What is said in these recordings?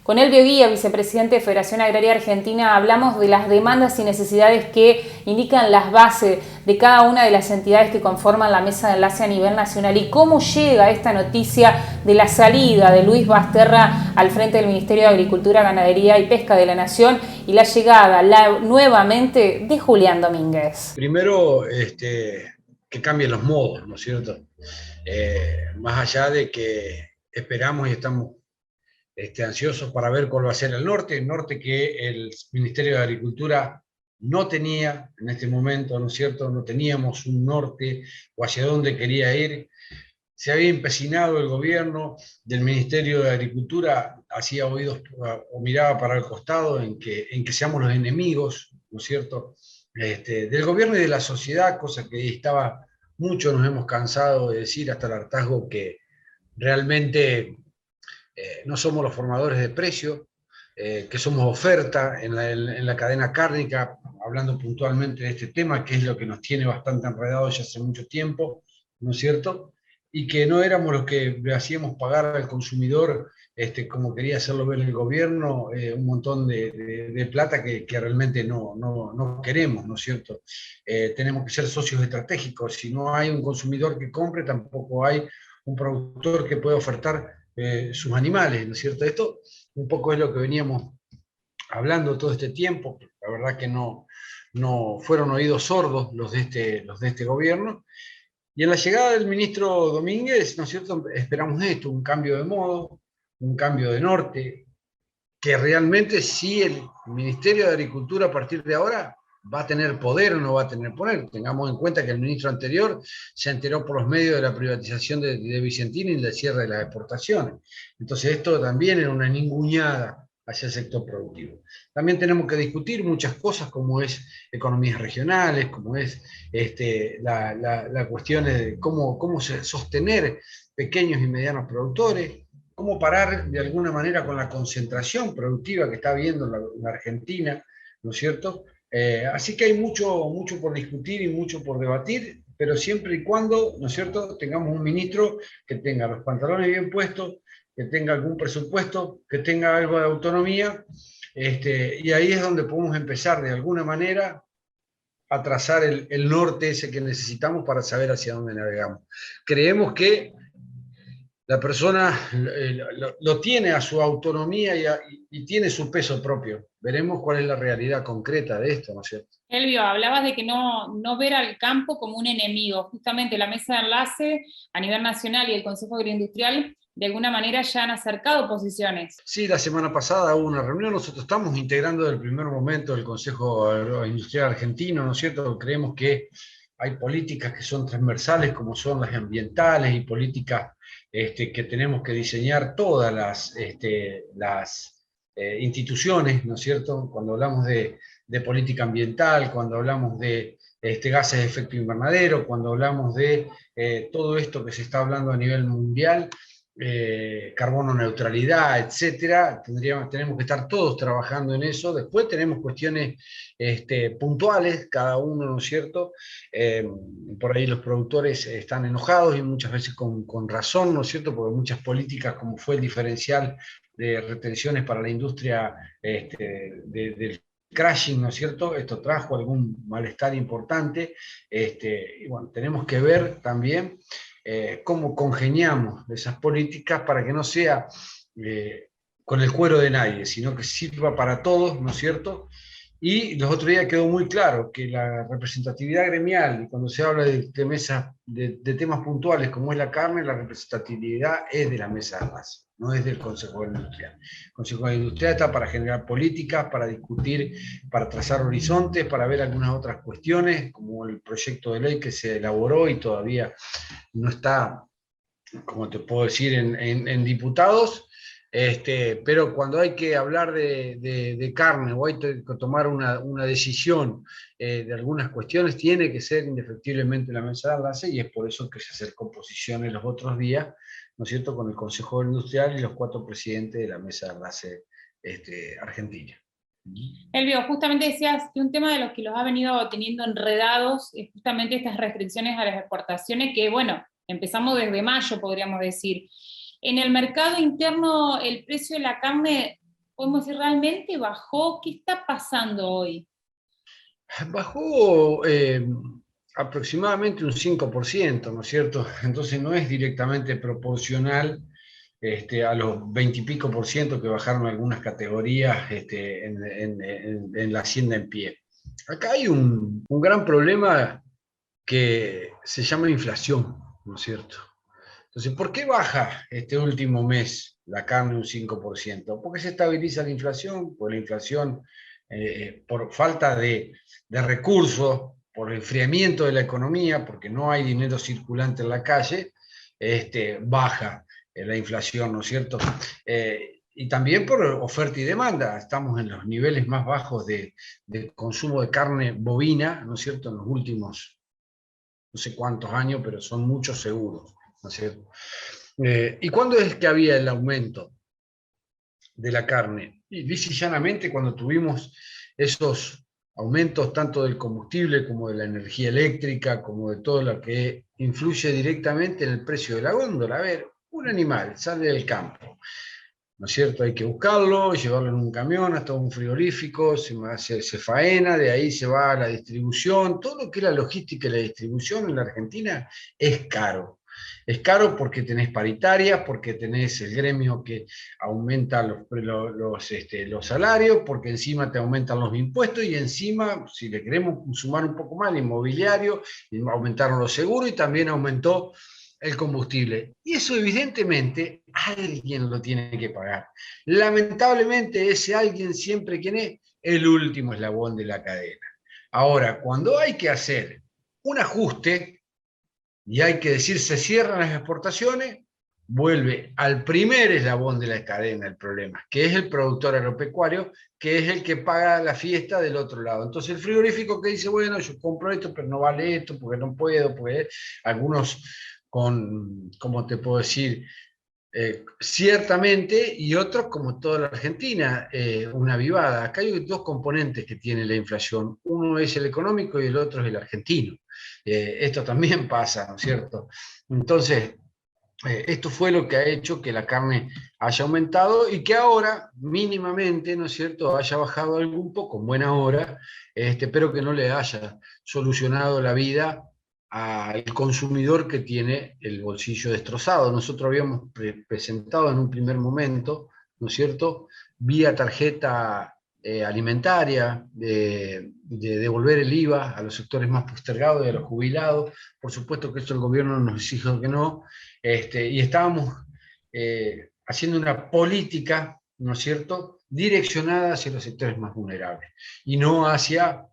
Con Elvio Guía, vicepresidente de Federación Agraria Argentina, hablamos de las demandas y necesidades que indican las bases de cada una de las entidades que conforman la mesa de enlace a nivel nacional y cómo llega esta noticia de la salida de Luis Basterra al frente del Ministerio de Agricultura, Ganadería y Pesca de la Nación y la llegada nuevamente de Julián Domínguez. Primero, que cambien los modos, ¿no es cierto? Más allá de que esperamos y estamos ansiosos para ver cuál va a ser el norte que el Ministerio de Agricultura no tenía en este momento, ¿no es cierto? No teníamos un norte o hacia dónde quería ir. Se había empecinado el gobierno del Ministerio de Agricultura, hacía oídos o miraba para el costado en que seamos los enemigos, ¿no es cierto? Del gobierno y de la sociedad, cosa que estaba mucho, nos hemos cansado de decir hasta el hartazgo que realmente no somos los formadores de precios, que somos oferta en la cadena cárnica, hablando puntualmente de este tema, que es lo que nos tiene bastante enredados ya hace mucho tiempo, ¿no es cierto? Y que no éramos los que le hacíamos pagar al consumidor, como quería hacerlo ver el gobierno, un montón de plata que realmente no queremos, ¿no es cierto? Tenemos que ser socios estratégicos. Si no hay un consumidor que compre, tampoco hay un productor que pueda ofertar sus animales, ¿no es cierto? Esto un poco es lo que veníamos hablando todo este tiempo. La verdad que no fueron oídos sordos los de este gobierno. Y en la llegada del ministro Domínguez, ¿no es cierto?, esperamos esto, un cambio de modo, un cambio de norte, que realmente sí el Ministerio de Agricultura a partir de ahora va a tener poder o no va a tener poder. Tengamos en cuenta que el ministro anterior se enteró por los medios de la privatización de Vicentín y del cierre de las exportaciones. Entonces esto también era una ninguneada hacia el sector productivo. También tenemos que discutir muchas cosas como es economías regionales, como es la cuestión de cómo sostener pequeños y medianos productores, cómo parar de alguna manera con la concentración productiva que está habiendo en la Argentina, ¿no es cierto? Así que hay mucho por discutir y mucho por debatir, pero siempre y cuando, ¿no es cierto?, tengamos un ministro que tenga los pantalones bien puestos, que tenga algún presupuesto, que tenga algo de autonomía, y ahí es donde podemos empezar de alguna manera a trazar el norte ese que necesitamos para saber hacia dónde navegamos. Creemos que la persona lo tiene a su autonomía y tiene su peso propio. Veremos cuál es la realidad concreta de esto, ¿no es cierto? Elvio, hablabas de que no ver al campo como un enemigo. Justamente la mesa de enlace a nivel nacional y el Consejo Agroindustrial de alguna manera ya han acercado posiciones. Sí, la semana pasada hubo una reunión, nosotros estamos integrando desde el primer momento el Consejo Agroindustrial Argentino, ¿no es cierto? Creemos que hay políticas que son transversales, como son las ambientales y políticas que tenemos que diseñar todas las instituciones, ¿no es cierto? Cuando hablamos de política ambiental, cuando hablamos de gases de efecto invernadero, cuando hablamos de todo esto que se está hablando a nivel mundial, carbono neutralidad, etcétera, tenemos que estar todos trabajando en eso. Después tenemos cuestiones puntuales, cada uno, ¿no es cierto? Por ahí los productores están enojados y muchas veces con razón, ¿no es cierto? Porque muchas políticas, como fue el diferencial de retenciones para la industria del crashing, ¿no es cierto? Esto trajo algún malestar importante. Y bueno, tenemos que ver también cómo congeniamos esas políticas para que no sea con el cuero de nadie, sino que sirva para todos, ¿no es cierto? Y los otros días quedó muy claro que la representatividad gremial, y cuando se habla de temas puntuales como es la carne, la representatividad es de la mesa de enlace, no es del Consejo Industrial. El Consejo Industrial está para generar políticas, para discutir, para trazar horizontes, para ver algunas otras cuestiones, como el proyecto de ley que se elaboró y todavía no está, como te puedo decir, en diputados, pero cuando hay que hablar de carne o hay que tomar una decisión de algunas cuestiones, tiene que ser indefectiblemente la mesa de enlace y es por eso que se acercó posiciones los otros días, ¿no es cierto?, con el Consejo Industrial y los 4 presidentes de la mesa de enlace argentina. Elvio, justamente decías que un tema de los que los ha venido teniendo enredados es justamente estas restricciones a las exportaciones que, bueno, empezamos desde mayo, podríamos decir. En el mercado interno, el precio de la carne podemos decir, realmente bajó. ¿Qué está pasando hoy? Bajó aproximadamente un 5%, ¿no es cierto? Entonces no es directamente proporcional a los 20 y pico por ciento que bajaron algunas categorías en la hacienda en pie. Acá hay un gran problema que se llama inflación, ¿no es cierto? Entonces, ¿por qué baja este último mes la carne un 5%? ¿Por qué se estabiliza la inflación? Por la inflación, por falta de recursos, por el enfriamiento de la economía, porque no hay dinero circulante en la calle, baja la inflación, ¿no es cierto? Y también por oferta y demanda. Estamos en los niveles más bajos de consumo de carne bovina, ¿no es cierto?, en los últimos no sé cuántos años, pero son muchos seguros, ¿no es cierto? ¿Y cuándo es que había el aumento de la carne? Y lisa y llanamente cuando tuvimos esos aumentos tanto del combustible como de la energía eléctrica, como de todo lo que influye directamente en el precio de la góndola. A ver, un animal sale del campo, ¿no es cierto? Hay que buscarlo, llevarlo en un camión hasta un frigorífico, se faena, de ahí se va a la distribución. Todo lo que es la logística y la distribución en la Argentina es caro. Es caro porque tenés paritarias, porque tenés el gremio que aumenta los salarios, porque encima te aumentan los impuestos y encima, si le queremos sumar un poco más, el inmobiliario, aumentaron los seguros y también aumentó el combustible. Y eso evidentemente alguien lo tiene que pagar. Lamentablemente ese alguien siempre quien es el último eslabón de la cadena. Ahora, cuando hay que hacer un ajuste y hay que decir se cierran las exportaciones, vuelve al primer eslabón de la cadena el problema, que es el productor agropecuario, que es el que paga la fiesta del otro lado. Entonces el frigorífico que dice, bueno, yo compro esto, pero no vale esto, porque no puedo, porque algunos con, ¿cómo te puedo decir? Ciertamente, y otros, como toda la Argentina, una vivada. Acá hay dos componentes que tiene la inflación. Uno es el económico y el otro es el argentino. Esto también pasa, ¿no es cierto? Entonces, esto fue lo que ha hecho que la carne haya aumentado y que ahora, mínimamente, ¿no es cierto?, haya bajado algún poco, en buena hora, pero que no le haya solucionado la vida al consumidor que tiene el bolsillo destrozado. Nosotros habíamos presentado en un primer momento, ¿no es cierto?, vía tarjeta alimentaria, de devolver el IVA a los sectores más postergados y a los jubilados. Por supuesto que esto el gobierno nos exigió que no, y estábamos haciendo una política, ¿no es cierto?, direccionada hacia los sectores más vulnerables y no hacia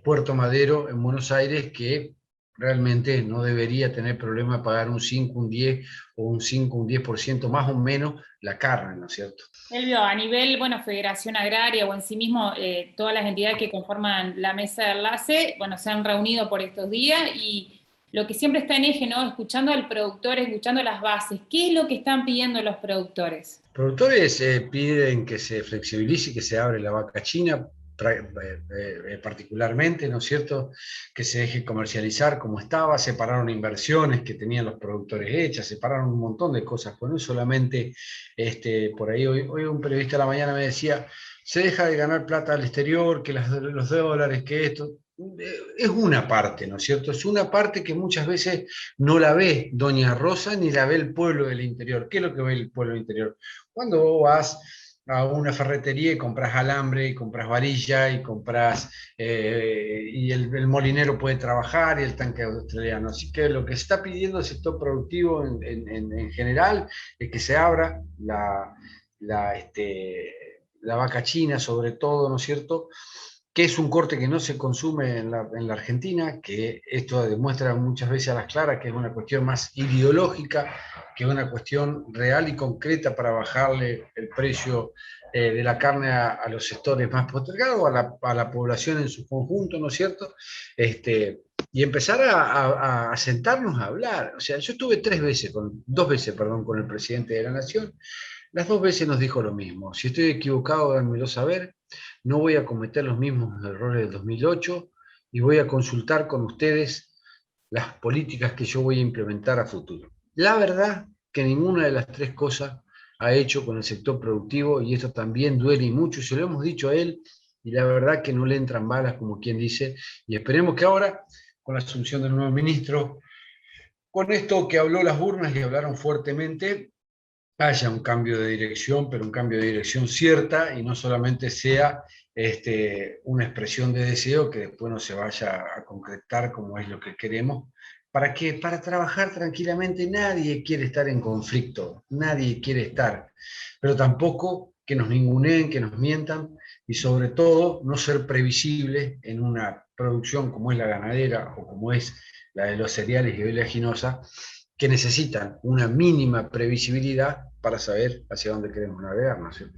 Puerto Madero en Buenos Aires, que realmente no debería tener problema de pagar un 5, un 10 o un 5, un 10% más o menos la carne, ¿no es cierto? Elvio, a nivel, bueno, Federación Agraria o en sí mismo, todas las entidades que conforman la mesa de enlace, bueno, se han reunido por estos días y lo que siempre está en eje, ¿no? Escuchando al productor, escuchando las bases. ¿Qué es lo que están pidiendo los productores? Los productores piden que se flexibilice y que se abre la vaca china, particularmente, ¿no es cierto?, que se deje comercializar como estaba, separaron inversiones que tenían los productores hechas, separaron un montón de cosas, pues no solamente, por ahí hoy un periodista a la mañana me decía, se deja de ganar plata al exterior, que los dólares, que esto, es una parte, ¿no es cierto? Es una parte que muchas veces no la ve Doña Rosa ni la ve el pueblo del interior. ¿Qué es lo que ve el pueblo del interior? Cuando vos vas a una ferretería y compras alambre, y compras varilla, y compras, y el molinero puede trabajar, y el tanque australiano. Así que lo que se está pidiendo el sector productivo en general es que se abra la vaca china, sobre todo, ¿no es cierto?, que es un corte que no se consume en la Argentina, que esto demuestra muchas veces a las claras que es una cuestión más ideológica que una cuestión real y concreta para bajarle el precio de la carne a los sectores más postergados, a la población en su conjunto, ¿no es cierto? Y empezar a sentarnos a hablar. O sea, yo estuve dos veces, perdón, con el presidente de la Nación. Las dos veces nos dijo lo mismo. Si estoy equivocado, háganmelo saber. No voy a cometer los mismos errores del 2008 y voy a consultar con ustedes las políticas que yo voy a implementar a futuro. La verdad que ninguna de las tres cosas ha hecho con el sector productivo, y esto también duele y mucho, se lo hemos dicho a él, y la verdad que no le entran balas, como quien dice, y esperemos que ahora, con la asunción del nuevo ministro, con esto que habló las urnas y hablaron fuertemente, haya un cambio de dirección, pero un cambio de dirección cierta y no solamente sea una expresión de deseo que después no se vaya a concretar como es lo que queremos. ¿Para qué? Para trabajar tranquilamente. Nadie quiere estar en conflicto, nadie quiere estar, pero tampoco que nos ninguneen, que nos mientan y sobre todo no ser previsibles en una producción como es la ganadera o como es la de los cereales y oleaginosa, que necesitan una mínima previsibilidad para saber hacia dónde queremos navegar, ¿no es cierto?